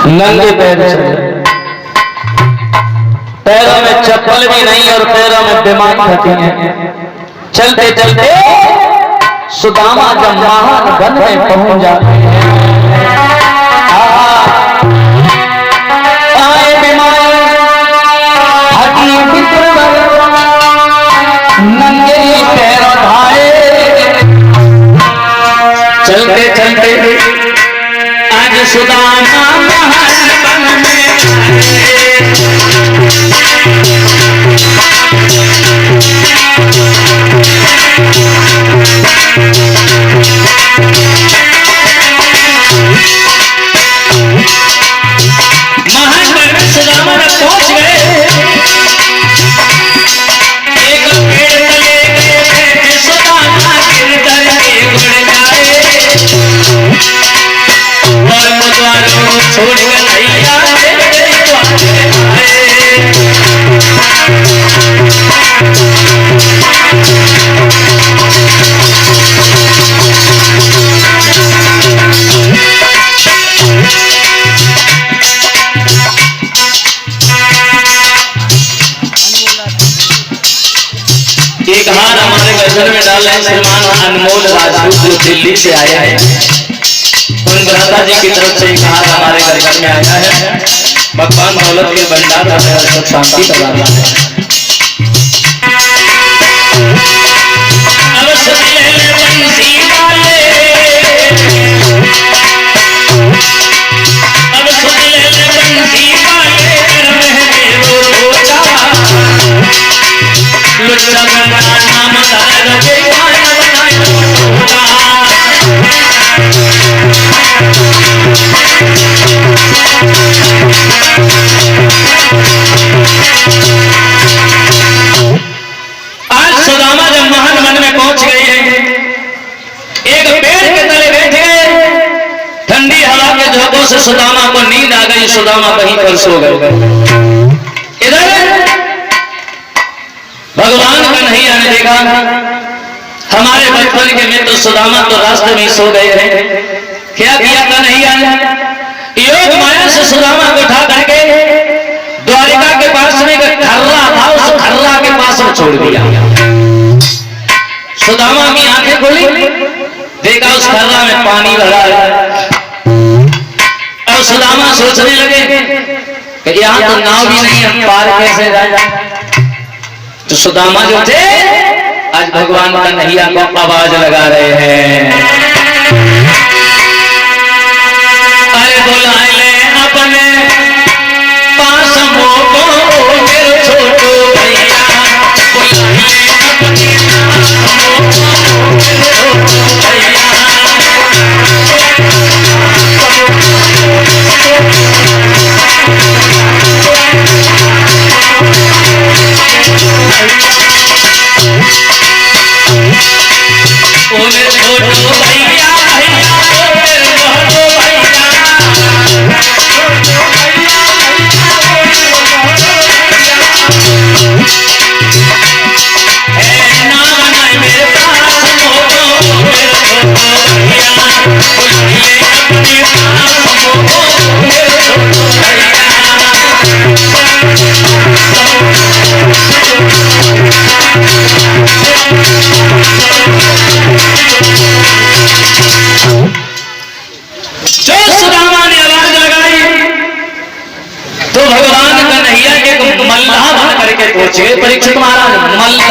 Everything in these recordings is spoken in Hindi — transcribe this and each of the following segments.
नंगे पैर चले, पैरों में चप्पल भी नहीं और पैरों में बीमारी होती है। चलते चलते सुदामा जब महान वन में पहुंच जाते हैं, आए बीमारी हड्डी नंगे पैरों धारे, चलते चलते आज सुदामा एक हार हमारे गजल में डाल रहे श्रीमान अनमोल राजपूत जो दिल्ली से आए हैं, उन भ्राता जी की तरफ से एक हार हमारे गजल में आया है। भगवान दौलत के भंडार में सब शांति का दाता है। आज सुदामा जब महान वन में पहुंच गए हैं, एक पेड़ के तले बैठे गए, ठंडी हवा के झोंकों से सुदामा को नींद आ गई। सुदामा वहीं पर सो गए। इधर भगवान कन्हैया ने देखा हमारे बचपन के मित्र सुदामा तो रास्ते में सो गए थे। क्या किया कन्हैया ने? योग माया से सुदामा को उठा करके द्वारिका के पास में एक खर्रा था, उस खर्रा के पास में छोड़ दिया। सुदामा की आंखें खुली, देखा उस खर्रा में पानी भरा है। और सुदामा सोचने लगे कि यहाँ तो नाव भी नहीं है, पार कैसे जाए। तो सुदामा जो थे आज भगवान कन्हैया को आवाज लगा रहे हैं, अरे बुलाए ले अपने पास मोको मेरे छोटो भैया, बुलाए ले अपने पास मोको मेरे छोटो भैया। मेरे छोटो भैया परीक्षित महाराज मल्ला।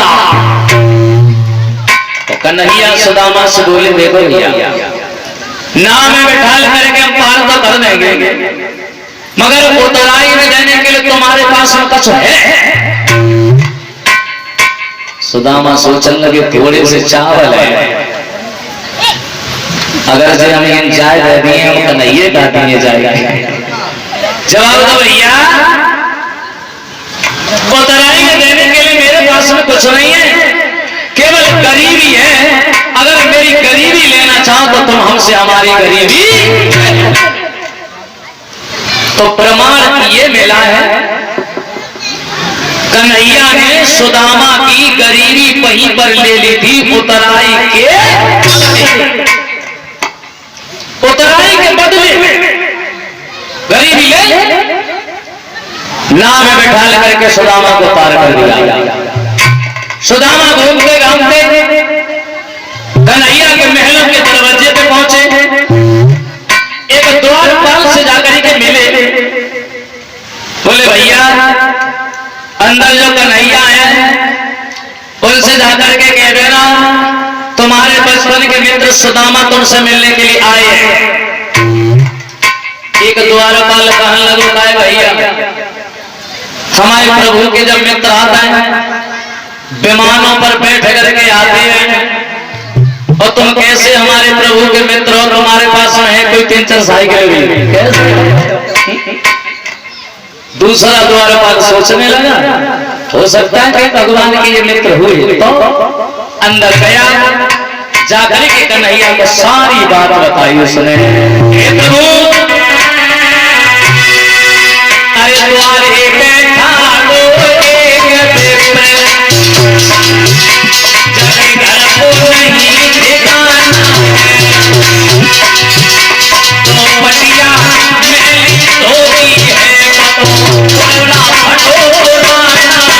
तो कन्हैया सुदामा से बोले, देखो भैया नाव में बैठा करके हम पार तो कर देंगे, मगर उतराई में जाने के लिए तुम्हारे पास में कुछ है? सुदामा सोचने लगे थोड़े से चावल है, अगर से हम इन चाय दे दिए हम कन्हैया का दिए जाएंगे। जवाब दो भैया, उतराई में देने के लिए मेरे तो तुम हमसे हमारी गरीबी। तो प्रमाण ये मिला है, कन्हैया ने सुदामा की गरीबी वहीं पर ले ली थी, उतराई के बदले गरीबी ले नाव में बैठा करके सुदामा को पार कर दिया। सुदामा घूमते घामते कन्हैया के महलों के दरवाजे पे पहुंचे। एक द्वारपाल से जाकर के मिले, बोले भैया अंदर जो कन्हैया है उनसे जाकर के कह देना तुम्हारे बचपन के मित्र सुदामा तुमसे मिलने के लिए आए हैं। एक द्वारपाल कहने लगा है भैया हमारे प्रभु के जब मित्र आता है विमानों पर बैठ करके आते हैं और तुम कैसे हमारे प्रभु के मित्र हो, तुम्हारे पास में है कोई 3-4 साइकिल भी कैसे? दूसरा द्वारपाल सोचने लगा हो सकता है कि भगवान के ये मित्र हुए, तो अंदर गया, जाकर के कन्हैया को सारी बात बताई उसने। अरे द्वारे बैठा लो घर को नहीं ठिकाना तो पटिया मेरी धोती है बड़ा फटोराना नाम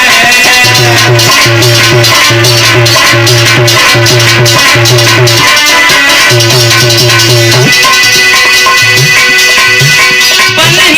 पता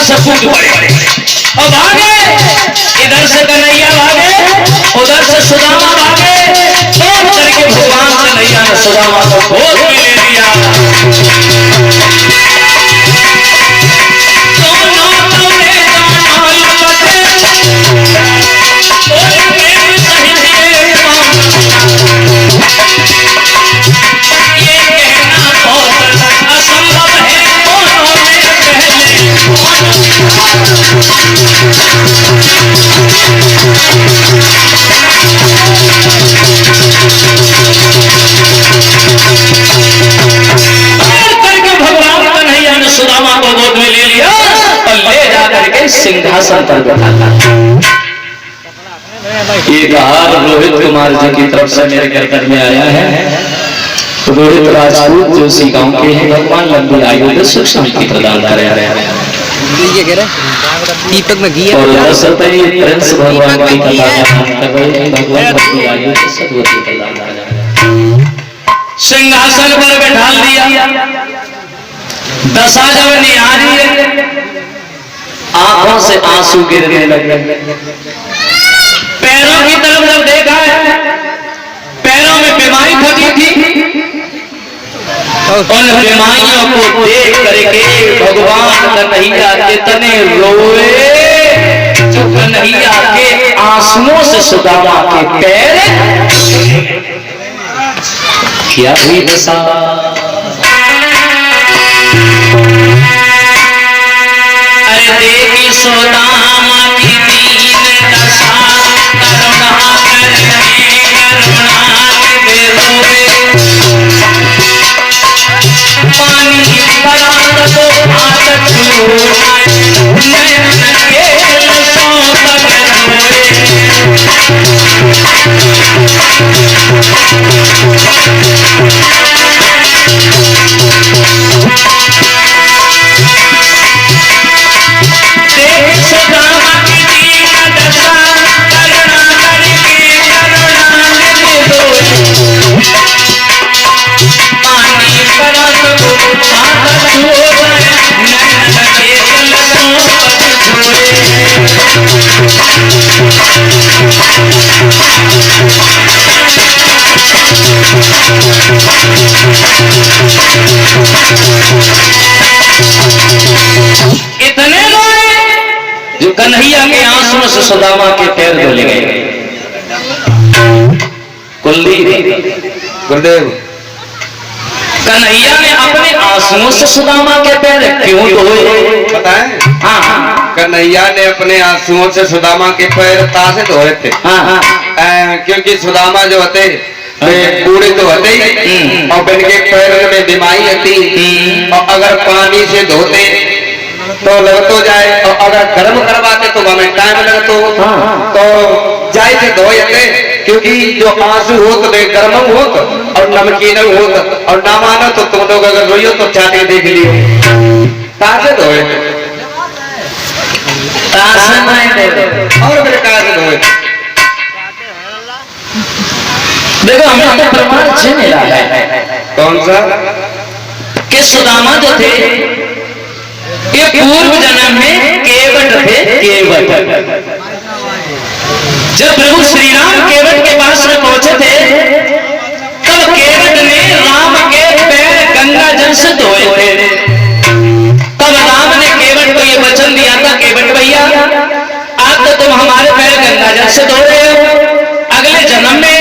से कूद पड़े। अब भागे, इधर से कन्हैया भागे, उधर से सुदामा भागे, सब करके भगवान कन्हैया ने सुदामा को गोद में ले लिया। सिंहासन पर बैठा। एक हार रोहित कुमार जी की तरफ से मेरे घर में आया है। रोहित राजपूत जोशी गांव के हैं। भगवान लंबी आयु में सुख शांति प्रदान कर रहे हैं। दीपक में घी और प्रिंस भगवान की कथा भगवान लंबी आयु में सद्गति प्रदान कर रहे हैं। सिंहासन पर बैठा दिया। दशा जब निहारी है, आंखों से आंसू गिरने लगे। पैरों की तरफ जब देखा है, पैरों में बीमारी फटी थी। उन बीमारियों को देख करके भगवान कन्हैया इतने रोए जो कन्हैया के आंसुओं से सुदामा के पैर क्या हुई दशा। देवी सुदामा की दीन दशा, करुणा करके करुणा के रोए। पानी परात को हाथ छुआए, नयन के लसों तक सुदामा की दीन दशा, करुणा करके करुणा के रोए। पानी परत को हाथ छुआए, नयन के लसों तक छुए। इतने जो कन्हैया के आंसुओं से सुदामा के पैर धुल गए। गुरुदेव, कन्हैया ने अपने आंसुओं से सुदामा के पैर क्यों धोए पता है? हाँ, कन्हैया ने अपने आंसुओं से सुदामा के पैर तासे धोए थे। हाँ, क्योंकि सुदामा जो होते बूढ़े तो होते ही और इनके पैर में बीमारी होती, और अगर पानी से धोते तो लग तो जाए, और अगर गर्म करवाते तो हमें टाइम लगतो, तो जाए से धोते। क्योंकि जो आंसू होत वे गर्म होत और नमकीन होत, और ना मानो तो तुम लोग अगर रोइयो तो चाटे देख लियो तासे धोए और फिर कहां से धोए। देखो हमें तो प्रमाण से मिला है। कौन सा? कि सुदामा जो थे ये पूर्व जन्म में केवट थे। केवट, जब प्रभु श्री राम केवट के पास में पहुंचे थे तब केवट ने राम के पैर गंगा जल से धोए थे। तब राम ने केवट को ये वचन दिया था, केवट भैया आज तो तुम हमारे पैर गंगा जल से धो रहे हो, अगले जन्म में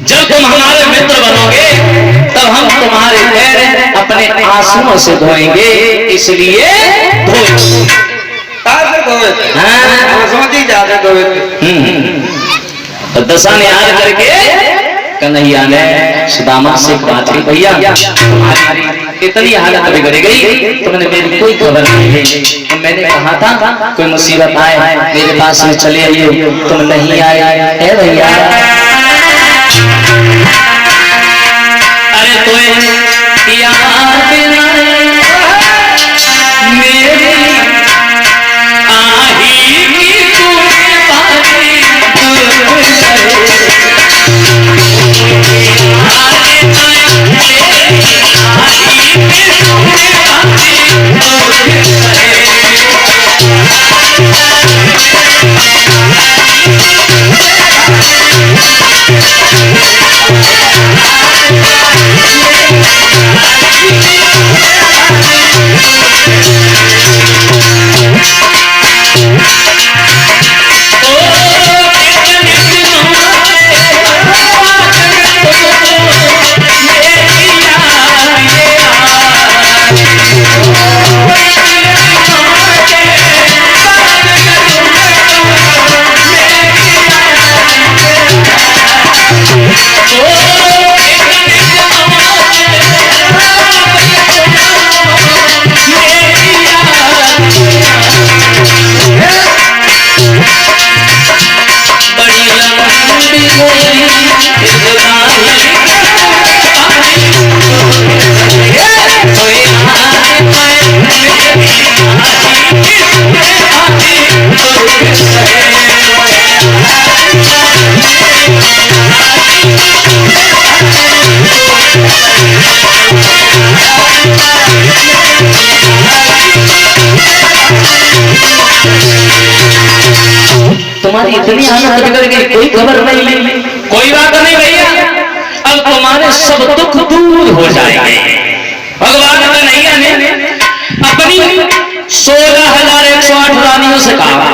जब तुम हमारे मित्र बनोगे तब हम तुम्हारे पैर अपने आंसुओं से धोएंगे, इसलिए धोए। दशा ने याद करके कन्हैया ने सुदामा से बात की, भैया तुम्हारी इतनी हालत बिगड़ गई, तुमने मेरी कोई खबर नहीं ली। तो मैंने कहा था कोई मुसीबत आए मेरे पास में चले आइए, तुम नहीं आए। भैया अरे तो याद मेरी तुम्हारी इतनी हालत बिगड़ गई, कोई खबर नहीं। कोई बात नहीं भैया, अब तुम्हारे सब दुख दूर हो जाएंगे। भगवान कन्हैया ने अपनी 16,108 रानियों से कहा,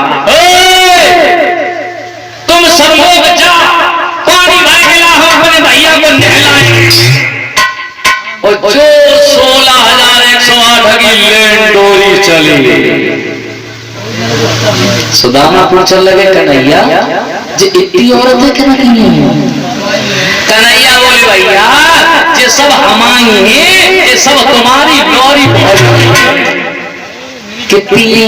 तुम सब लोग जाओ पानी भर के लाओ, अपने भैया को नहलाएं। और जो 16,108 की लेन डोरी चली, सुदामा पूछने लगे कन्हैया जे इतनी औरतें क्यों नहीं है? कन्हैया बोले भैया ये सब हमारी हैं, ये सब तुम्हारी डोरी कितनी है?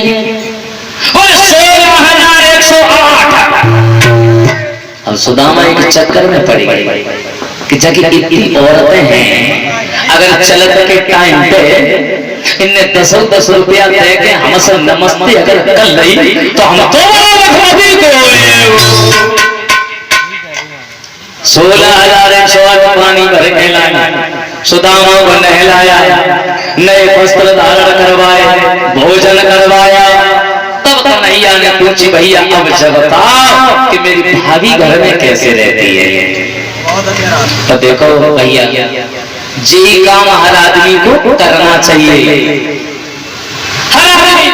16,108। अब सुदामा एक चक्कर में पड़ गई कि जगह इतनी औरतें हैं, अगर चलत के टाइम पे इन्हें 10 रुपया दे के हमसे नमस्ते अगर कर ली तो हम तो 16,108 पानी भर के लाए, सुदामा को नहलाया, नए वस्त्र धारण करवाए, भोजन करवाया, तब कन्हैया ने पूछी भैया अब जब बताओ कि मेरी भाभी घर में कैसे रहती है। तो देखो भैया जी काम हर आदमी को करना चाहिए। हर आदमी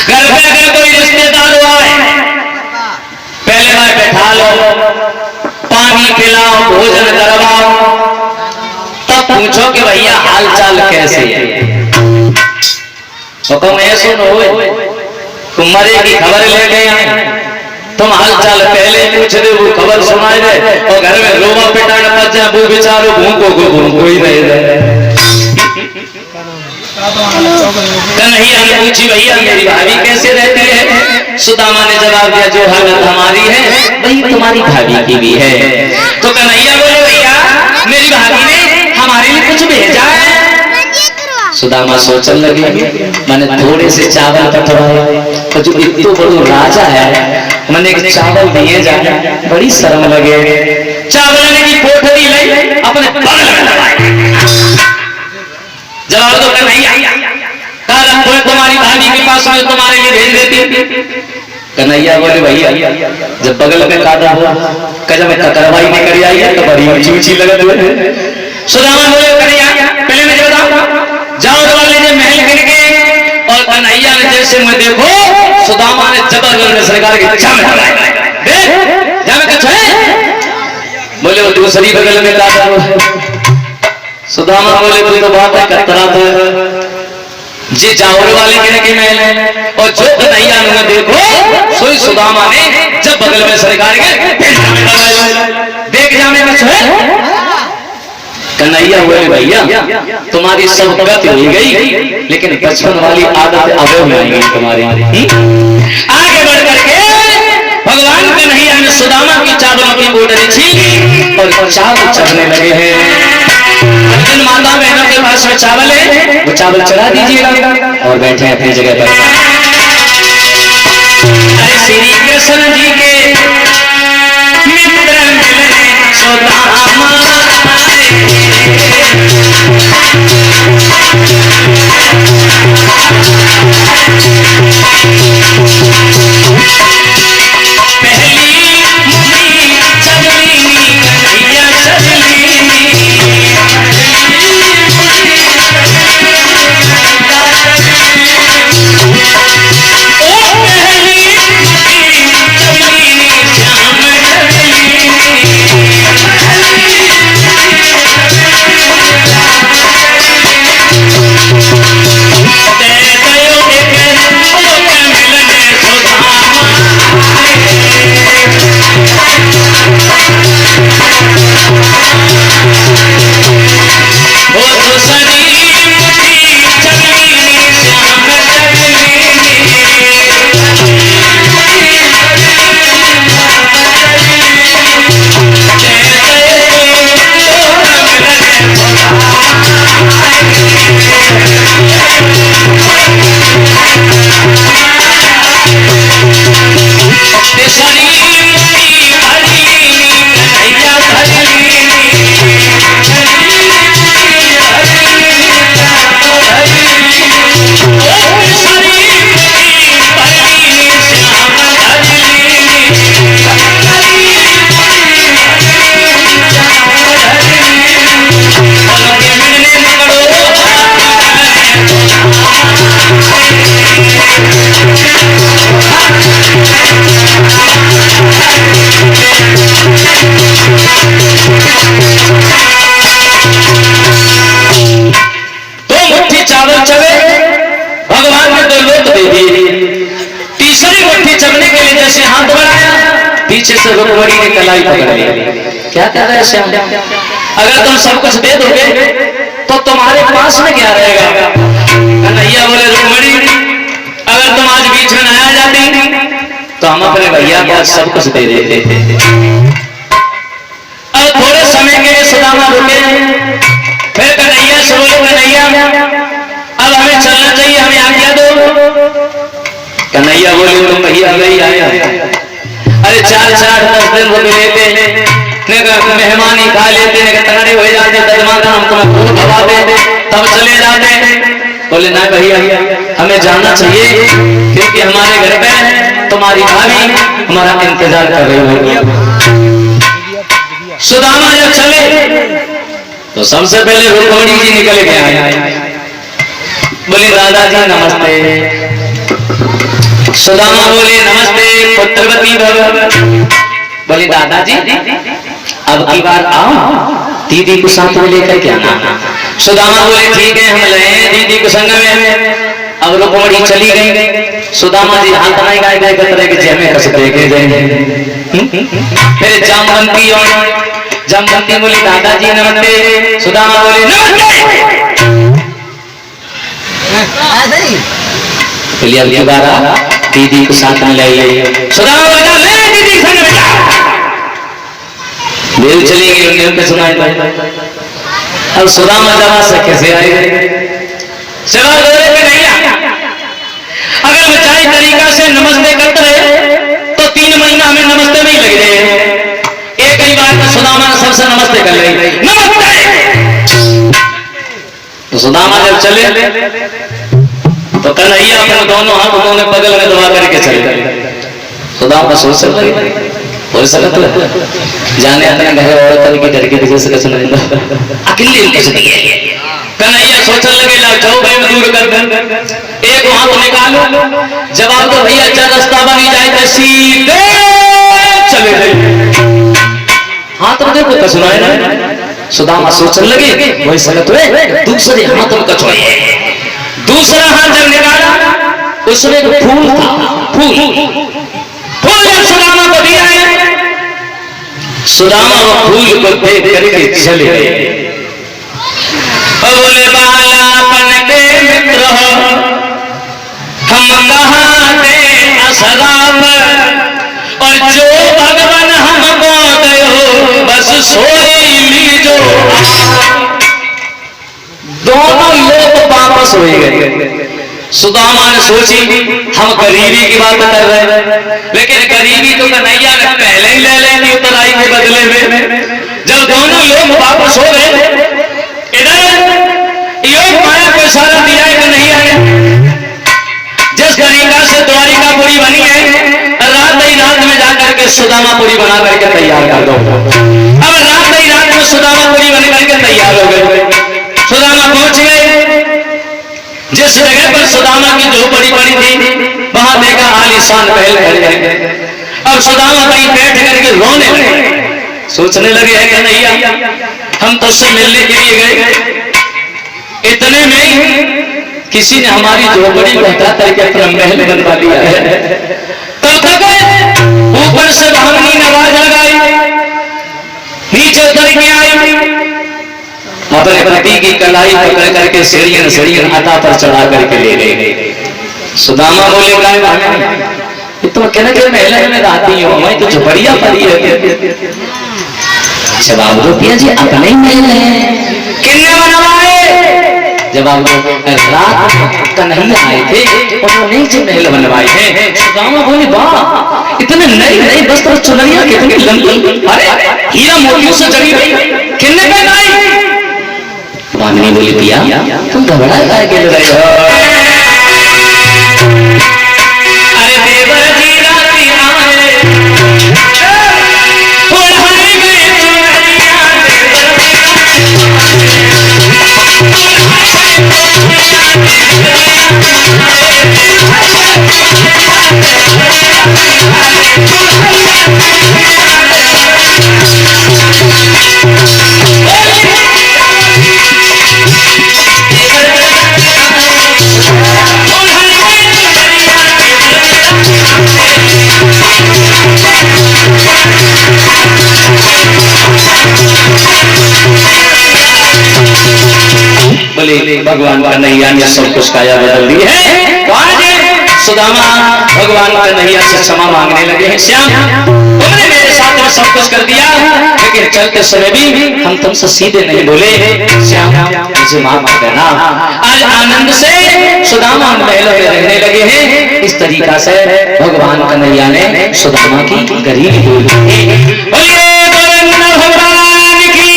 घर पे अगर कोई रिश्तेदार आए पहले मैं बैठा लो, पानी पिलाओ, भोजन करवाओ, तब पूछो कि भैया हाल चाल कैसे है। तो तुम ये सुनो तुम मरे की खबर ले गए, तुम हाल चाल पहले पूछ दे, वो खबर सुनाए दे और घर में रोवा पिटान पच जाए, वो बेचारो भूखो ही रह जाए। कन्हैया ने पूछी भैया मेरी भाभी कैसे रहती है। सुदामा ने जवाब दिया जो हालत हमारी है वही तुम्हारी भाभी की भी है। तो कन्हैया बोले भैया मेरी भाभी ने हमारे लिए कुछ भेजा है। सुदामा सोचने लगे मैंने थोड़े से चावल कटवाए तो जो इतना बड़ा राजा है मैंने एक चावल दिए जाए, बड़ी शर्म लगे। चावल की पोटली ले अपने बगल में लगाए। जवाब दो कन्हैया तुम्हारी भाभी के पास में तुम्हारे लिए भेज देती। कन्हैया बोले भैया जब बगल में काटा हुआ कजा में करवाई नहीं करी आई है तो बड़ी ऊंची ऊंची लगत हुए। सुदामा बोले कन्हैया पहले मैं बताऊं जाओ वाले ने महल गिर के और कन्हैया ने जैसे मैं देखो सुदामा ने जबरदस्त सरकार के जामे देख जामे कुछ है। बोले वो दूसरी बगल में काटा हुआ। सुदामा बोले तू तो बात है कतरा तो जी जाओर वाले के महल और जो कन्हैया ने देखो सोई सुदामा ने जब बगल में सरकार के देख जामे कुछ है। कन्हैया बोले भैया तुम्हारी सब गति हो गई लेकिन बचपन वाली आदत अब नहीं तुम्हारी। आगे बढ़ करके भगवान कन्हैया ने सुदामा की चावलों की बोतल छीनी और चावल चढ़ने लगे हैं। जिन माता बहनों के पास में चावल है वो चावल चढ़ा दीजिएगा और बैठे अपनी जगह पर। अरे श्री कृष्ण जी के मित्र मिलने सुदामा पीछे से रुक्मणी ने कलाई पकड़ ली। क्या कह रहे हैं श्याम अगर तुम सब कुछ दे दोगे तो तुम्हारे पास में क्या रहेगा। कन्हैया बोले रुक्मणी अगर तुम आज बीच में न आ जाती तो हम अपने भैया को सब कुछ दे देते थे। अब थोड़े समय के लिए सुदामा रुके फिर कन्हैया से बोले कन्हैया अब हमें चलना चाहिए हमें आज्ञा दो। कन्हैया बोले तुम भैया गई आया अरे 4-4 10 दिन रुक लेते मेहमानी खा लेते तगड़े हो जाते हम तुम्हें भूल भवा देते तब चले जाते। बोले ना भैया हमें जाना चाहिए क्योंकि हमारे घर पे तुम्हारी भाभी हमारा इंतजार कर रही होगी। सुदामा जब चले तो सबसे पहले रुक्मणी जी निकल के आए, बोले दादाजी नमस्ते। सुदामा बोले नमस्ते पुत्रवती भव। बोले दादाजी अब की बार आओ, दीदी को साथ में लेकर के आना। सुदामा बोले ठीक है हम ले दीदी को संग में। अब रुक्मणी चली गई, सुदामा जी हाथ नहीं गाय गए कतरे के जेमे कस देखे जाएंगे। फिर जामवंती और जामवंती बोली दादाजी नमस्ते। सुदामा बोले नमस्ते। अब की बार दीदी को साथ में ले। सुदामा बोला ले दीदी संग में जा। देव चली गई, उन्हें पे सुनाई अब सुदामा जवा से कैसे आए सेवा के नहीं अगर बचाई तरीका से नमस्ते करते रहे तो 3 महीना हमें नमस्ते नहीं लग जाए। एक ही बार तो सुदामा ने सबसे नमस्ते कर ली, नमस्ते। तो सुदामा जब चले तो कन्हैया अपने दोनों हाथ उन्होंने बगल में दबा करके चले। सुदामा सोच लगे हो सकता जाने अपने घर औरत की डर के वजह से कसम अकेले कुछ नहीं है। कन्हैया सोचने लगे जाओ भाई मैं दूर कर एक हाथ निकालो, जवाब तो भैया चल रास्ता बनी जाए तो सीधे चले गए। हाथ में देखो कसुनाए ना। सुदामा सोचने लगे वही सकत हुए दूसरे हाथ में कछुए। दूसरा हाथ जब निकाला उसमें एक फूल था, फूल जब सुदामा को दिया है, सुदामा वो फूल को देख करके चले गए। बोले बालापन के मित्र हम कहाँ थे असराब, और जो भगवान हमको दयो बस सोई लीजो। दोनों लोग वापस हो गए। सुदामा ने सोची हम गरीबी की बात कर रहे हैं, लेकिन गरीबी तो कन्हैया ने पहले ही ले लेनी उतराई के बदले में। जब दोनों लोग वापस हो गए, इधर योग माया को इशारा दिया है कन्हैया ने जिस तरीका से द्वारिकापुरी बनी है, रात ही रात में जाकर के सुदामापुरी बना करके तैयार कर दो। अब रात ही रात में सुदामापुरी बन करके तैयार हो गए। सुदामा पहुंच गए जिस जगह पर सुदामा की झोपड़ी पड़ी थी, वहां देखा आलीशान महल कर गए। अब सुदामा कहीं बैठ करके रोने लगे, सोचने लगे है कन्हैया हम तो उससे मिलने के लिए गए, इतने में किसी ने हमारी झोपड़ी को हटा करके अपना महल बनवा लिया है। तब तक ऊपर से भावनी ने आवाज लगाई, नीचे उतर के आई, अपने पति की कलाई पकड़ करके सीढ़ियां हाथा पर चढ़ा करके ले गए। सुदामा बोले तुम कहने के महल में रहती हो, मैं तो झोपड़िया पड़ी है। जवाब दो पिया जी अपने ही महल है, किन्ने बनवाए? जवाब दो रात कन्हैया आए थे उन्होंने जो महल बनवाए हैं। सुदामा बोले वाह इतने नए नए वस्त्र चुनरिया कितनी लंबी, अरे हीरा मोतियों से जड़ी गई, किन्ने पहनाई? भामिनी बोली पिया तुम घबरा के रहे हो, अरे देवर जी राती आए उड़ाई गई बोले भगवान कन्हैया ने सब कुछ काया बदल दी है। तो आज सुदामा भगवान कन्हैया से क्षमा मांगने लगे हैं, श्याम तुमने मेरे साथ में सब कुछ कर दिया, लेकिन चलते समय भी हम तुमसे सीधे नहीं बोले, श्याम मुझे माफ कर देना। आज आनंद से सुदामा महलों में रहने लगे हैं। इस तरीका से भगवान कन्हैया ने सुदामा की गरीबी दूर की। भगवान की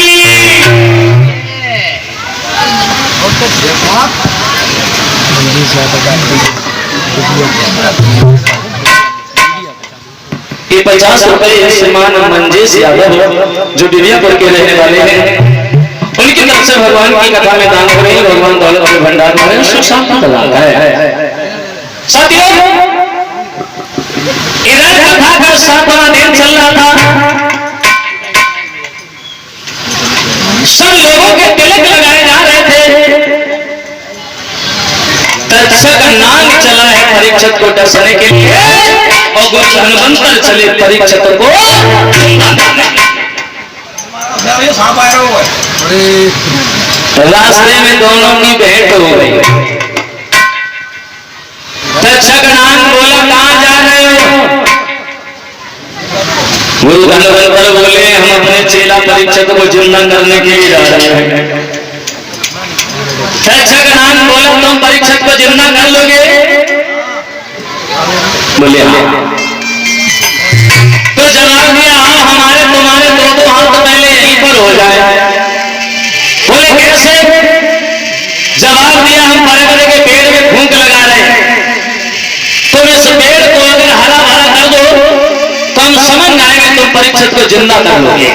ये 50 रुपए श्रीमान मंजेश यादव जो डिबियापुर के रहने वाले हैं, उनकी तरफ से भगवान की कथा में दान करें। भगवान दौलत के भंडार में सुख शांति प्रदान है। साथियों, इधर कथा का 7वां दिन चल रहा था। सब लोगों के तिलक लगाए जा रहे थे। तक्षक नाग चला है परीक्षित को डसने के लिए और गुरु धन्वंतर चले परीक्षित को। रास्ते में दोनों की भेंट हो गई। तक्षक नाग बोला, कहां जा रहे हो? गुरु धन्वंतर बोले, हम अपने चेला परीक्षित को जिंदा करने के लिए जा रहे हैं। तक्षक नाग बोला, तुम परीक्षित को जिंदा कर लोगे? बोले हाँ। तो जवाब दिया, हाँ, हमारे तुम्हारे दो हाथ पहले यहीं पर हो जाए। बोले कैसे? जवाब दिया, हम बड़े बड़े के पेड़ में फूंक लगा रहे हैं, तुम इस पेड़ को अगर हरा भरा कर दो तो हम समझ आएंगे तुम परीक्षित को जिंदा कर लोगे।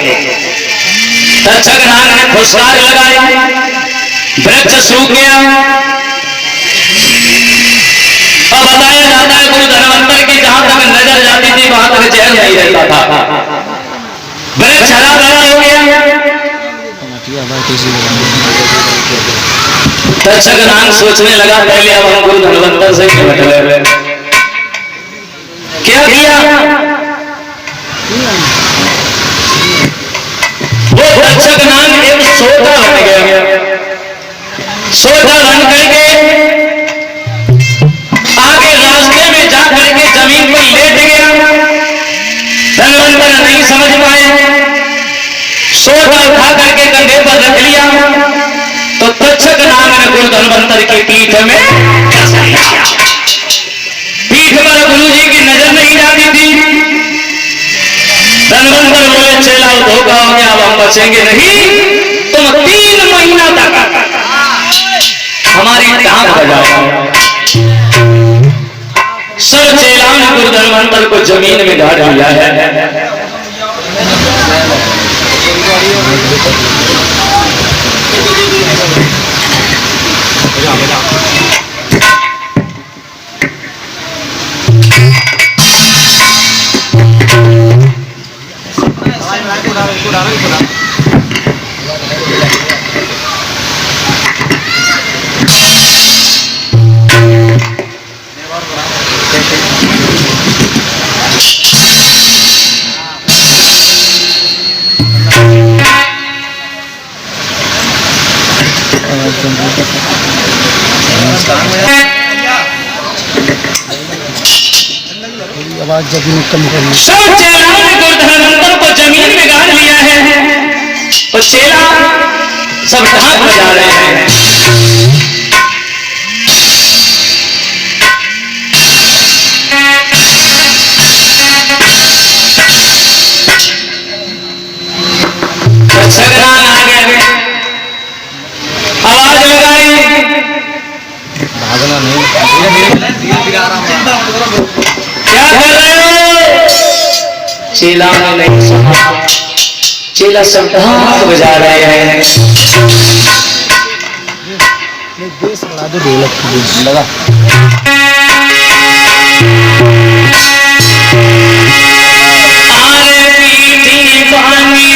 तक्षक नाग ने फुसकार लगाई, वृक्ष सूख गया। और बताया जाता है गुरु धन्वंतर की जहां तक नजर जाती थी वहां तक जहर नहीं रहता था। वृक्ष हरा भरा हो गया। तक्षक नाग सोचने लगा, पहले अब हम गुरु धन्वंतर से क्या किया? वो तक्षक नाग एक सोता बन गया। सोता बन करके आगे रास्ते में जा करके जमीन पर लेट गया। धन्वंतर नहीं समझ पाए, सोता उठा करके कंधे पर रख लिया। तो तक्षक नाग ने गुरु धन्वंतर की पीठ में डस लिया। पीठ पर गुरु जी की नजर नहीं जाती थी। धन्वंतर बोले, चेला धोखा हो गया, अब हम बचेंगे नहीं। तुम 3 महीना तक हमारी टांग बजाओ। सब चेलाओं ने गुरु धन्वंतर को जमीन में गाड़ दिया है। आवाज जमीन कम करनी। सब चेलाओं ने गुरु धन्वंतर को जमीन में गाड़ लिया है। तो चेला सब ढाक बजा रहे हैं। तक्षक नाग आ गए, आवाज लगाई, भागना नहीं, क्या कर रहे हो? चेला ने नहीं सुना। चेला सब ढाक बजा रहे हैं। बेस बना दो, ढोलक की बेस लगा। आरे पीठी पानी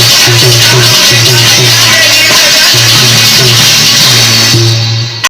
Thank you.